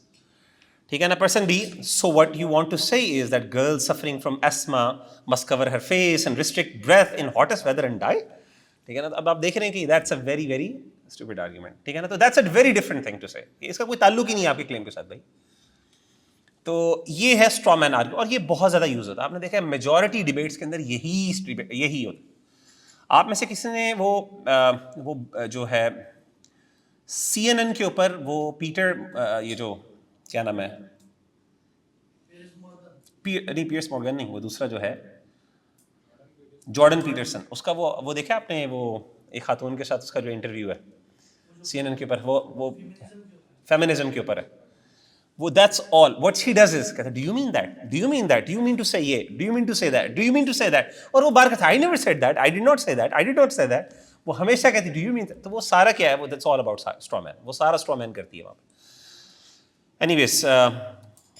ٹھیک ہے نا. Person B, so what you want to say is that girl suffering from asthma must cover her face and restrict breath in hottest weather and die. ٹھیک ہے نا. اب آپ دیکھ رہے ہیں کہ that's a very very stupid argument. ٹھیک ہے نا. تو that's a very different thing to سے، اس کا کوئی تعلق ہی نہیں ہے آپ کے کلیم کے ساتھ بھائی. تو یہ ہے اسٹرا مین آرگیومنٹ، اور یہ بہت زیادہ یوز ہوتا ہے. آپ نے دیکھا ہے میجورٹی ڈیبیٹس کے اندر یہی ہوتا. آپ میں سے کسی نے وہ جو ہے CNN کے اوپر وہ پیٹر، یہ جو کیا نام ہے، نہیں پیئرس مورگن نہیں، وہ دوسرا جو ہے جارڈن پیٹرسن، اس کا وہ دیکھا آپ نے، وہ ایک خاتون کے ساتھ اس کا جو انٹرویو ہے CNN کے اوپر، وہ فیمنزم کے اوپر ہے. وہ that's all what she does is, کہتا ہے do you mean that, do you mean that, do you mean to say یہ، do you mean to say that, do you mean to say that. اور وہ بار کہتا ہے I never said that, I did not say that, I did not say that. وہ ہمیشہ کہتی ڈو یو مین. تو وہ سارا کیا ہے، وہ دیٹس آل اباؤٹ اسٹرا مین، وہ سارا اسٹرا مین کرتی ہے وہاں پہ. اینی ویز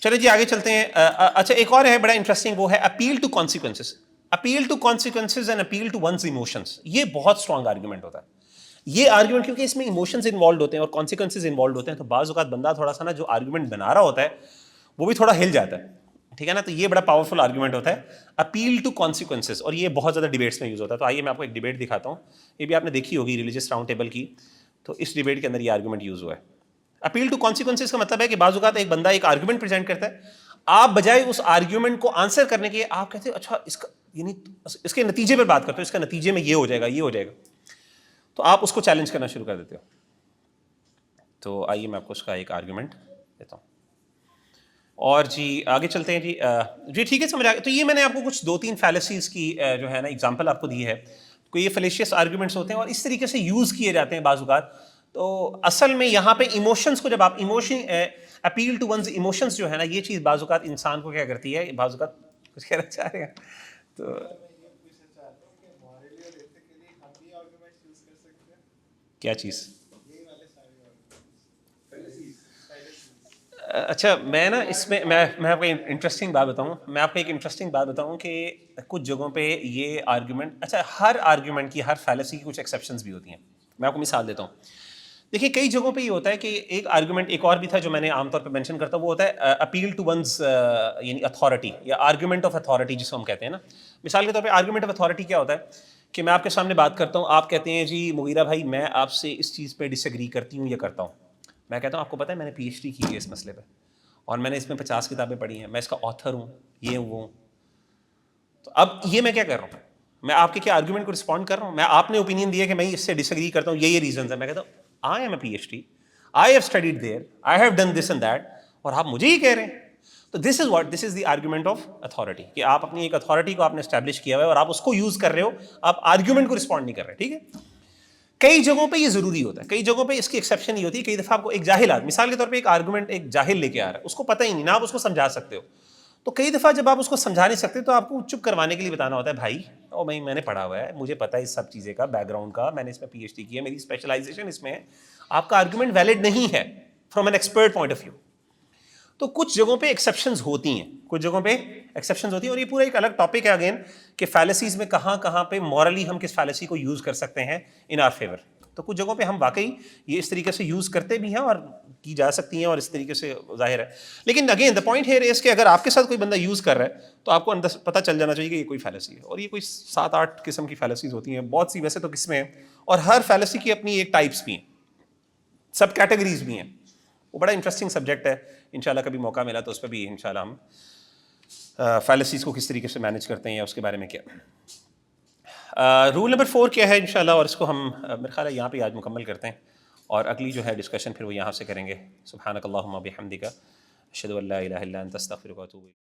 چلے جی آگے چلتے ہیں. اچھا ایک اور ہے بڑا انٹرسٹنگ، وہ ہے appeal to consequences. Appeal to consequences and appeal to one's emotions. یہ بہت اسٹرانگ آرگیومنٹ ہوتا ہے یہ آرگیومنٹ، کیونکہ اس میں ایموشنز انوالوڈ ہوتے ہیں اور کانسیکوینسز انوالوڈ ہوتے ہیں. تو بعض اوقات بندہ تھوڑا سا نا جو آرگیومنٹ بنا رہا ہوتا ہے وہ بھی تھوڑا ہل جاتا ہے. ٹھیک ہے نا. تو یہ بڑا پاورفل آرگیومنٹ ہوتا ہے اپیل ٹو کانسیکوینسز، اور یہ بہت زیادہ ڈیبیٹس میں یوز ہوتا ہے. تو آئیے میں آپ کو ایک ڈیبیٹ دکھاتا ہوں، یہ بھی آپ نے دیکھی ہوگی ریلیجیس راؤنڈ ٹیبل کی. تو اس ڈیبیٹ کے اندر یہ آرگیومنٹ یوز ہوا ہے. اپیل ٹو کانسیکوینسز کا مطلب ہے کہ بعض اوقات ایک بندہ ایک آرگیومنٹ پریزنٹ کرتا ہے، آپ بجائے اس آرگیومنٹ کو آنسر کرنے کے آپ کہتے ہیں اچھا اس کا یعنی اس کے نتیجے پہ بات کرتے ہو، اس کا نتیجے میں یہ ہو جائے گا، یہ ہو جائے گا. تو آپ اس کو چیلنج کرنا شروع کر دیتے ہو. تو آئیے میں آپ کو اس کا ایک آرگیومنٹ دیتا ہوں. اور جی آگے چلتے ہیں جی ٹھیک ہے سمجھ آ گیا. تو یہ میں نے آپ کو کچھ 2-3 فیلسیز کی جو ہے نا ایگزامپل آپ کو دی ہے. کوئی یہ فلیشیس آرگیومنٹس ہوتے ہیں اور اس طریقے سے یوز کیے جاتے ہیں بعض اوقات. تو اصل میں یہاں پہ ایموشنس کو جب آپ اپیل ٹو ونز ایموشنس جو ہے نا، یہ چیز بعض اوقات انسان کو کیا کرتی ہے، بعض اوقات کچھ کہنا چاہ رہے ہیں تو کیا چیز. اچھا میں نا اس میں میں آپ کو انٹرسٹنگ بات بتاؤں، کہ کچھ جگہوں پہ یہ آرگیومنٹ، اچھا ہر آرگیومنٹ کی، ہر فیلسی کی کچھ ایکسیپشنز بھی ہوتی ہیں. میں آپ کو مثال دیتا ہوں. دیکھیے کئی جگہوں پہ یہ ہوتا ہے کہ ایک آرگیومنٹ ایک اور بھی تھا جو میں نے عام طور پہ مینشن کرتا ہوں، وہ ہوتا ہے اپیل ٹو ونز یعنی اتھارٹی یا آرگیومنٹ آف اتھارٹی جس کو ہم کہتے ہیں نا. مثال کے طور پہ آرگیومنٹ آف اتھارٹی کیا ہوتا ہے کہ میں آپ کے سامنے بات کرتا ہوں، آپ کہتے ہیں جی مغیرہ بھائی میں آپ سے اس چیز پہ ڈس ایگری کرتی ہوں یا کرتا ہوں. میں کہتا ہوں آپ کو پتہ ہے میں نے PhD کی ہے اس مسئلے پہ اور میں نے اس میں 50 کتابیں پڑھی ہیں، میں اس کا آتھر ہوں، یہ وہ. تو اب یہ میں کیا کر رہا ہوں، میں آپ کے کیا آرگیومنٹ کو رسپونڈ کر رہا ہوں. میں آپ نے اوپینین دیا کہ میں اس سے ڈس ایگری کرتا ہوں، یہ ریزنز ہیں. میں کہتا ہوں I am a PhD, I have studied there, I have done this and that, اور آپ مجھے ہی کہہ رہے ہیں. تو this is the argument of authority، کہ آپ اپنی ایک اتھارٹی کو آپ نے اسٹیبلش کیا ہوا ہے اور آپ اس کو یوز کر رہے ہو، آپ آرگیومنٹ کو رسپونڈ نہیں کر رہے. ٹھیک ہے. کئی جگہوں پہ یہ ضروری ہوتا ہے, کئی جگہوں پہ اس کی ایکسیپشن نہیں ہوتی. کئی دفعہ آپ کو ایک جاہل آدمی, مثال کے طور پہ ایک آرگومنٹ ایک جاہل لے کے آ رہا ہے, اس کو پتہ ہی نہیں, نہ آپ اس کو سمجھا سکتے ہو, تو کئی دفعہ جب آپ اس کو سمجھا نہیں سکتے تو آپ کو چپ کروانے کے لیے بتانا ہوتا ہے, بھائی او میں نے پڑھا ہوا ہے, مجھے پتہ ہے اس سب چیزیں کا بیک گراؤنڈ کا, میں نے اس میں پی ایچ ڈی کی ہے, میری اسپیشلائزیشن اس میں ہے, آپ کا آرگومنٹ ویلڈ نہیں ہے from an expert point of view. تو کچھ جگہوں پہ ایکسیپشنز ہوتی ہیں, کچھ جگہوں پہ ایکسیپشنز ہوتی ہیں, اور یہ پورا ایک الگ ٹاپک ہے اگین کہ فیلسیز میں کہاں کہاں پہ مورلی ہم کس فیلسی کو یوز کر سکتے ہیں ان آر فیور. تو کچھ جگہوں پہ ہم واقعی یہ اس طریقے سے یوز کرتے بھی ہیں اور کی جا سکتی ہیں اور اس طریقے سے ظاہر ہے. لیکن again the point here is کہ اگر آپ کے ساتھ کوئی بندہ یوز کر رہا ہے تو آپ کو اندر پتہ چل جانا چاہیے کہ یہ کوئی فیلسی ہے, اور یہ کوئی 7-8 قسم کی فیلسیز ہوتی ہیں, بہت سی ویسے تو قسمیں ہیں, اور ہر فیلسی کی اپنی ایک ٹائپس بھی ہیں, سب کیٹیگریز بھی ہیں. وہ بڑا انٹرسٹنگ سبجیکٹ ہے, انشاءاللہ کبھی موقع ملا تو اس پہ بھی انشاءاللہ ہم فیلسیز کو کس طریقے سے مینیج کرتے ہیں یا اس کے بارے میں کیا. رول نمبر 4 کیا ہے انشاءاللہ, اور اس کو ہم میرے خیال ہے یہاں پہ آج مکمل کرتے ہیں, اور اگلی جو ہے ڈسکشن پھر وہ یہاں سے کریں گے. سبحانک اللہم و بحمدک اشہد ان لا الہ الا انت استغفرک و اتوب الیک.